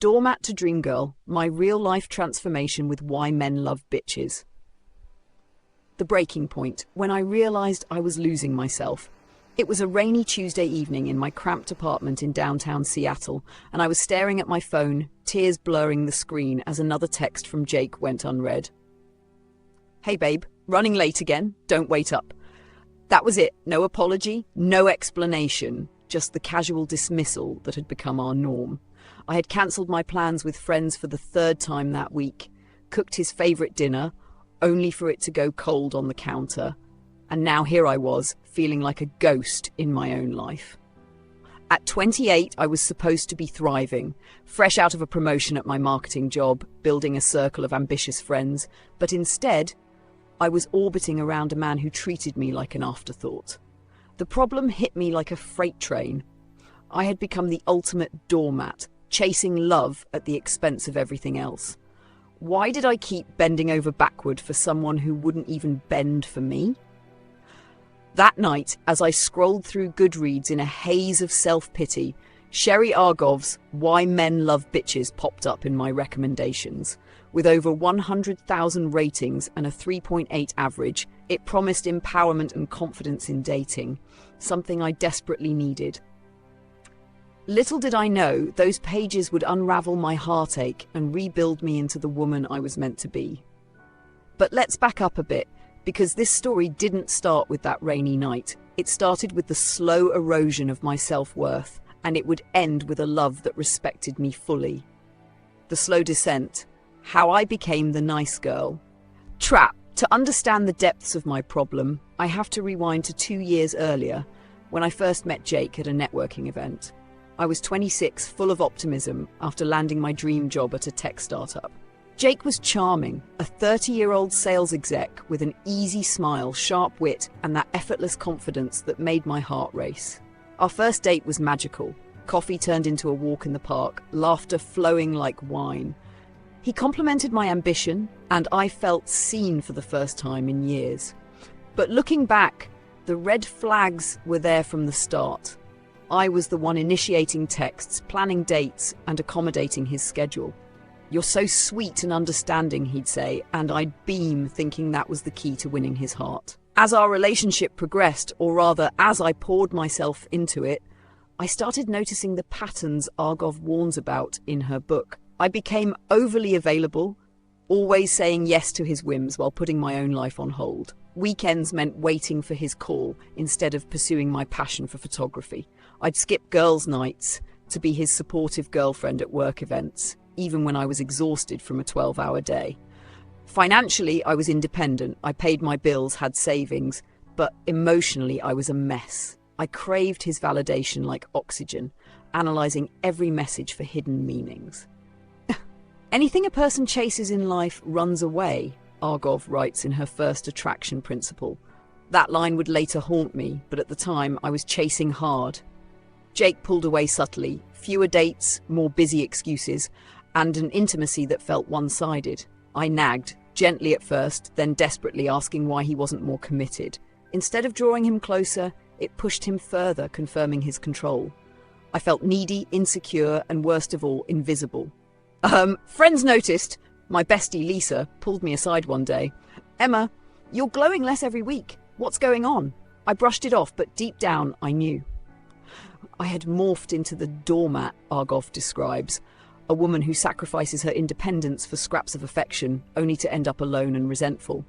Doormat to Dreamgirl, my real-life transformation with why men love bitches. The breaking point, when I realized I was losing myself. It was a rainy Tuesday evening in my cramped apartment in downtown Seattle, and I was staring at my phone, tears blurring the screen as another text from Jake went unread. "Hey babe, running late again, don't wait up." That was it, no apology, no explanation, just the casual dismissal that had become our norm. I had cancelled my plans with friends for the third time that week, cooked his favourite dinner, only for it to go cold on the counter, and now here I was, feeling like a ghost in my own life. At 28, I was supposed to be thriving, fresh out of a promotion at my marketing job, building a circle of ambitious friends, but instead, I was orbiting around a man who treated me like an afterthought. The problem hit me like a freight train. I had become the ultimate doormat, chasing love at the expense of everything else. Why did I keep bending over backward for someone who wouldn't even bend for me? That night, as I scrolled through Goodreads in a haze of self-pity, Sherry Argov's Why Men Love Bitches popped up in my recommendations. With over 100,000 ratings and a 3.8 average, it promised empowerment and confidence in dating, something I desperately needed. Little did I know, those pages would unravel my heartache and rebuild me into the woman I was meant to be. But let's back up a bit, because this story didn't start with that rainy night. It started with the slow erosion of my self-worth, and it would end with a love that respected me fully. The slow descent, how I became the nice girl. Trap, to understand the depths of my problem, I have to rewind to 2 years earlier, when I first met Jake at a networking event. I was 26, full of optimism, after landing my dream job at a tech startup. Jake was charming, a 30-year-old sales exec with an easy smile, sharp wit, and that effortless confidence that made my heart race. Our first date was magical. Coffee turned into a walk in the park, laughter flowing like wine. He complimented my ambition, and I felt seen for the first time in years. But looking back, the red flags were there from the start. I was the one initiating texts, planning dates, and accommodating his schedule. "You're so sweet and understanding," he'd say, and I'd beam, thinking that was the key to winning his heart. As our relationship progressed, or rather, as I poured myself into it, I started noticing the patterns Argov warns about in her book. I became overly available, always saying yes to his whims while putting my own life on hold. Weekends meant waiting for his call instead of pursuing my passion for photography. I'd skip girls' nights to be his supportive girlfriend at work events, even when I was exhausted from a 12-hour day. Financially, I was independent. I paid my bills, had savings, but emotionally, I was a mess. I craved his validation like oxygen, analysing every message for hidden meanings. Anything a person chases in life runs away, Argov writes in her first attraction principle. That line would later haunt me, but at the time I was chasing hard. Jake pulled away subtly, fewer dates, more busy excuses, and an intimacy that felt one-sided. I nagged, gently at first, then desperately asking why he wasn't more committed. Instead of drawing him closer, it pushed him further, confirming his control. I felt needy, insecure, and worst of all, invisible. Friends noticed. My bestie, Lisa, pulled me aside one day. "Emma, you're glowing less every week. What's going on?" I brushed it off, but deep down, I knew. I had morphed into the doormat Argov describes, a woman who sacrifices her independence for scraps of affection, only to end up alone and resentful.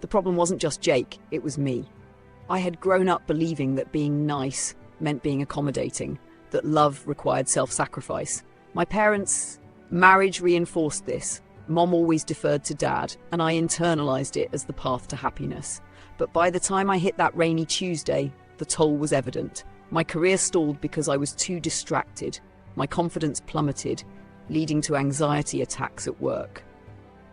The problem wasn't just Jake, it was me. I had grown up believing that being nice meant being accommodating, that love required self-sacrifice. My parents' marriage reinforced this. Mom always deferred to Dad, and I internalized it as the path to happiness. But by the time I hit that rainy Tuesday, the toll was evident. My career stalled because I was too distracted. My confidence plummeted, leading to anxiety attacks at work.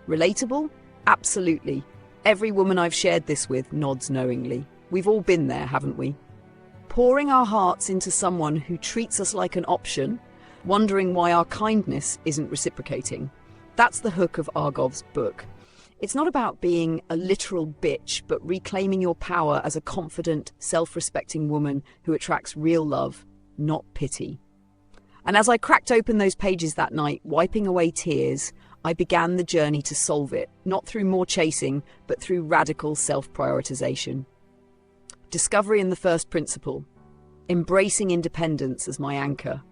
Relatable? Absolutely. Every woman I've shared this with nods knowingly. We've all been there, haven't we? Pouring our hearts into someone who treats us like an option, wondering why our kindness isn't reciprocating. That's the hook of Argov's book. It's not about being a literal bitch, but reclaiming your power as a confident, self-respecting woman who attracts real love, not pity. And as I cracked open those pages that night, wiping away tears, I began the journey to solve it, not through more chasing, but through radical self-prioritization. Discovery in the first principle. Embracing independence as my anchor.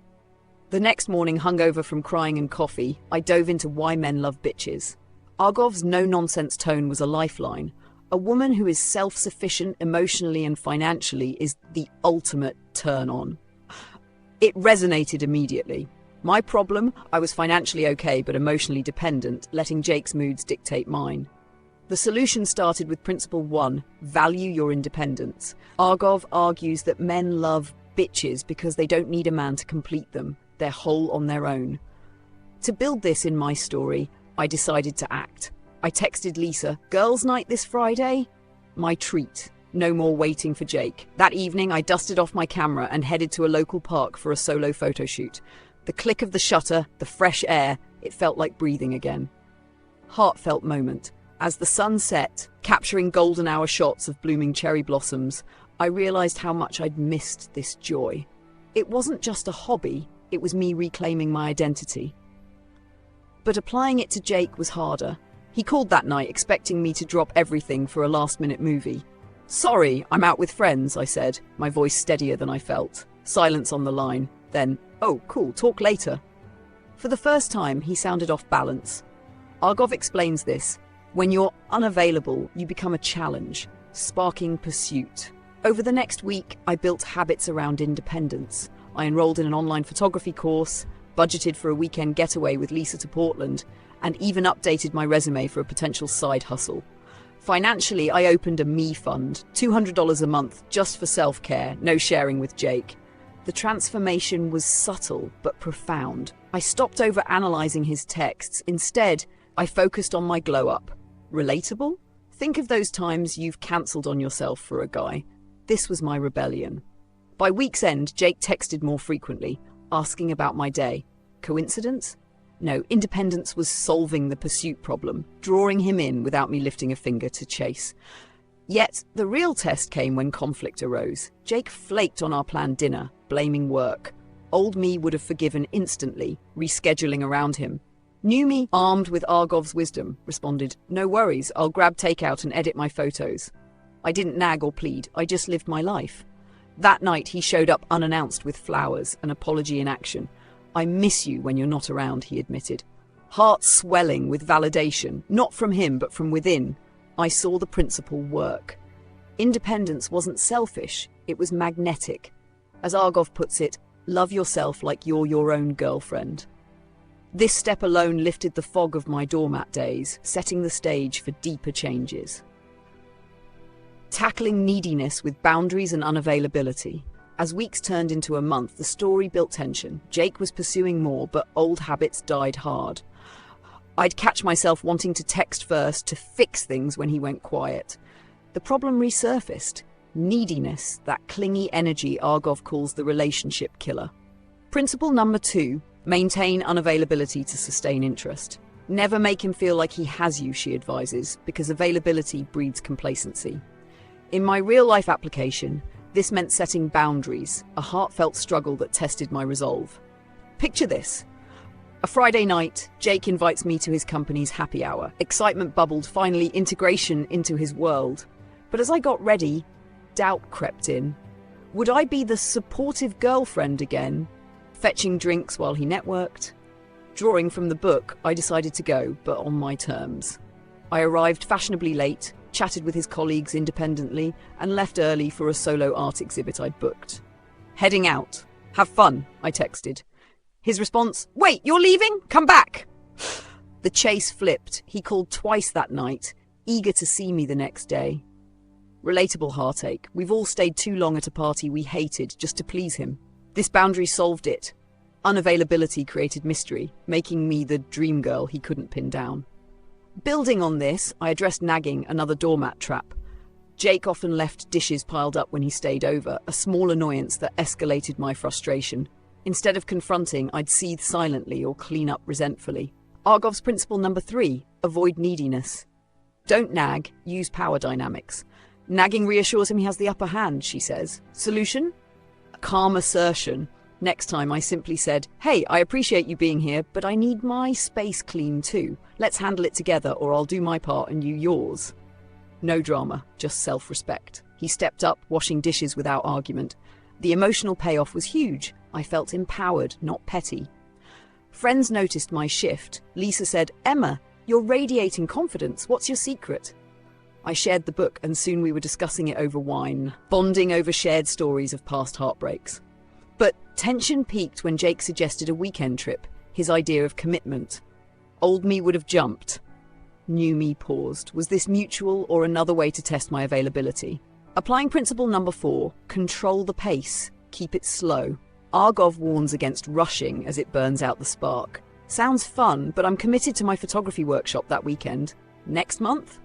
The next morning, hungover from crying and coffee, I dove into why men love bitches. Argov's no-nonsense tone was a lifeline. A woman who is self-sufficient emotionally and financially is the ultimate turn-on. It resonated immediately. My problem, I was financially okay but emotionally dependent, letting Jake's moods dictate mine. The solution started with Principle 1, value your independence. Argov argues that men love bitches because they don't need a man to complete them. They're whole on their own. To build this in my story, I decided to act. I texted Lisa, "Girls' night this Friday?" My treat. No more waiting for Jake. That evening, I dusted off my camera and headed to a local park for a solo photo shoot. The click of the shutter, the fresh air, it felt like breathing again. Heartfelt moment. As the sun set, capturing golden hour shots of blooming cherry blossoms, I realized how much I'd missed this joy. It wasn't just a hobby, it was me reclaiming my identity. But applying it to Jake was harder. He called that night expecting me to drop everything for a last-minute movie. "Sorry, I'm out with friends," I said, my voice steadier than I felt. Silence on the line. Then, "Oh, cool, talk later." For the first time, he sounded off balance. Argov explains this. When you're unavailable, you become a challenge, sparking pursuit. Over the next week, I built habits around independence. I enrolled in an online photography course, budgeted for a weekend getaway with Lisa to Portland, and even updated my resume for a potential side hustle. Financially, I opened a me fund, $200 a month just for self-care, no sharing with Jake. The transformation was subtle but profound. I stopped over-analyzing his texts. Instead, I focused on my glow-up. Relatable? Think of those times you've cancelled on yourself for a guy. This was my rebellion. By week's end, Jake texted more frequently, asking about my day. Coincidence? No, independence was solving the pursuit problem, drawing him in without me lifting a finger to chase. Yet, the real test came when conflict arose. Jake flaked on our planned dinner, blaming work. Old me would have forgiven instantly, rescheduling around him. New me, armed with Argov's wisdom, responded, "No worries, I'll grab takeout and edit my photos." I didn't nag or plead, I just lived my life. That night, he showed up unannounced with flowers, an apology in action. "I miss you when you're not around," he admitted. Heart swelling with validation, not from him but from within. I saw the principle work. Independence wasn't selfish, it was magnetic. As Argov puts it, love yourself like you're your own girlfriend. This step alone lifted the fog of my doormat days, setting the stage for deeper changes. Tackling neediness with boundaries and unavailability. As weeks turned into a month, the story built tension. Jake was pursuing more, but old habits died hard. I'd catch myself wanting to text first to fix things when he went quiet. The problem resurfaced. Neediness, that clingy energy Argov calls the relationship killer. Principle number 2, maintain unavailability to sustain interest. Never make him feel like he has you, she advises, because availability breeds complacency. In my real-life application, this meant setting boundaries, a heartfelt struggle that tested my resolve. Picture this. A Friday night, Jake invites me to his company's happy hour. Excitement bubbled, finally integration into his world. But as I got ready, doubt crept in. Would I be the supportive girlfriend again, fetching drinks while he networked? Drawing from the book, I decided to go, but on my terms. I arrived fashionably late, chatted with his colleagues independently, and left early for a solo art exhibit I'd booked. Heading out. Have fun, I texted. His response, "Wait, you're leaving? Come back!" The chase flipped. He called twice that night, eager to see me the next day. Relatable heartache. We've all stayed too long at a party we hated just to please him. This boundary solved it. Unavailability created mystery, making me the dreamgirl he couldn't pin down. Building on this, I addressed nagging, another doormat trap. Jake often left dishes piled up when he stayed over, a small annoyance that escalated my frustration. Instead of confronting, I'd seethe silently or clean up resentfully. Argov's principle number 3, avoid neediness. Don't nag, use power dynamics. Nagging reassures him he has the upper hand, she says. Solution? Calm assertion. Next time I simply said, "Hey, I appreciate you being here, but I need my space clean too. Let's handle it together or I'll do my part and you yours." No drama, just self-respect. He stepped up, washing dishes without argument. The emotional payoff was huge. I felt empowered, not petty. Friends noticed my shift. Lisa said, "Emma, you're radiating confidence. What's your secret?" I shared the book and soon we were discussing it over wine, bonding over shared stories of past heartbreaks. But tension peaked when Jake suggested a weekend trip, his idea of commitment. Old me would have jumped. New me paused. Was this mutual or another way to test my availability? Applying principle number 4, control the pace, keep it slow. Argov warns against rushing as it burns out the spark. Sounds fun, but I'm committed to my photography workshop that weekend. Next month?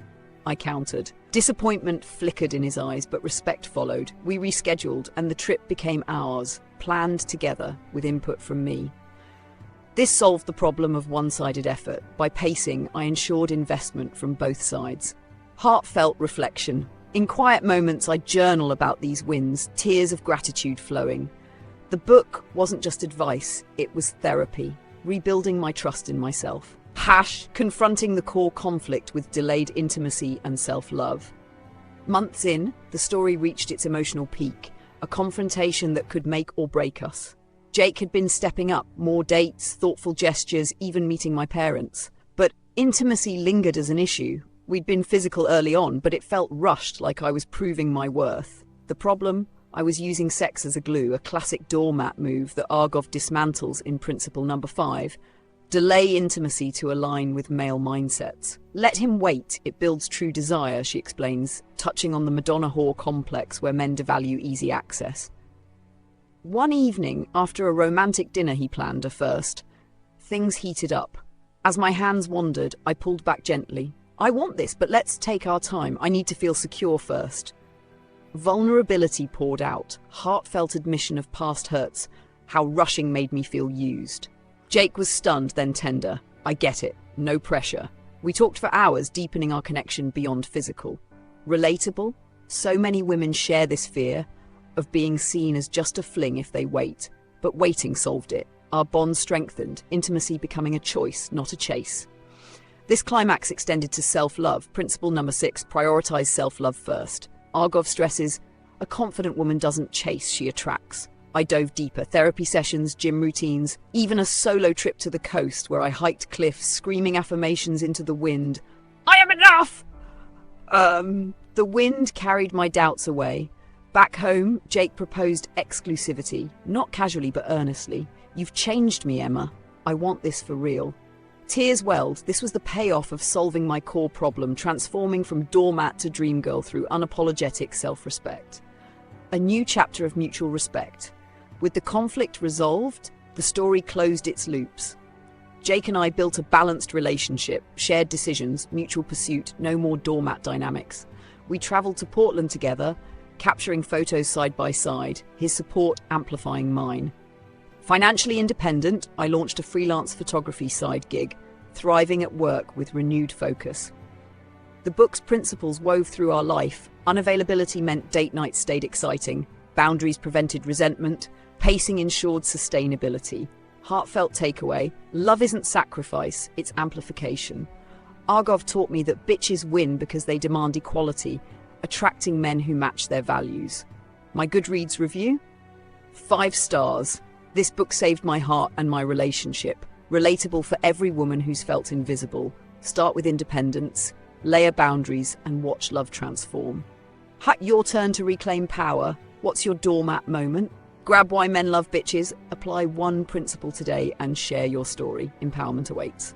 I countered. Disappointment flickered in his eyes, but respect followed. We rescheduled, and the trip became ours, planned together, with input from me. This solved the problem of one-sided effort. By pacing, I ensured investment from both sides. Heartfelt reflection. In quiet moments, I journal about these wins, tears of gratitude flowing. The book wasn't just advice, it was therapy, rebuilding my trust in myself. Confronting the core conflict with delayed intimacy and self-love. Months in, the story reached its emotional peak, a confrontation that could make or break us. Jake had been stepping up, more dates, thoughtful gestures, even meeting my parents. But intimacy lingered as an issue. We'd been physical early on, but it felt rushed, like I was proving my worth. The problem? I was using sex as a glue, a classic doormat move that Argov dismantles in principle number 5. Delay intimacy to align with male mindsets. Let him wait, it builds true desire, she explains, touching on the Madonna whore complex where men devalue easy access. One evening, after a romantic dinner he planned at first, things heated up. As my hands wandered, I pulled back gently. "I want this, but let's take our time. I need to feel secure first." Vulnerability poured out, heartfelt admission of past hurts, how rushing made me feel used. Jake was stunned, then tender. "I get it. No pressure." We talked for hours, deepening our connection beyond physical. Relatable? So many women share this fear of being seen as just a fling if they wait. But waiting solved it. Our bond strengthened, intimacy becoming a choice, not a chase. This climax extended to self-love. Principle number 6, prioritize self-love first. Argov stresses, a confident woman doesn't chase, she attracts. I dove deeper. Therapy sessions, gym routines, even a solo trip to the coast where I hiked cliffs, screaming affirmations into the wind. "I am enough!" The wind carried my doubts away. Back home, Jake proposed exclusivity, not casually but earnestly. "You've changed me, Emma. I want this for real." Tears welled. This was the payoff of solving my core problem, transforming from doormat to dreamgirl through unapologetic self-respect. A new chapter of mutual respect. With the conflict resolved, the story closed its loops. Jake and I built a balanced relationship, shared decisions, mutual pursuit, no more doormat dynamics. We traveled to Portland together, capturing photos side by side, his support amplifying mine. Financially independent, I launched a freelance photography side gig, thriving at work with renewed focus. The book's principles wove through our life. Unavailability meant date nights stayed exciting, boundaries prevented resentment, pacing ensured sustainability. Heartfelt takeaway, love isn't sacrifice, it's amplification. Argov taught me that bitches win because they demand equality, attracting men who match their values. My Goodreads review? 5 stars. This book saved my heart and my relationship. Relatable for every woman who's felt invisible. Start with independence, layer boundaries, and watch love transform. Your turn to reclaim power. What's your doormat moment? Grab Why Men Love Bitches, apply one principle today and share your story. Empowerment awaits.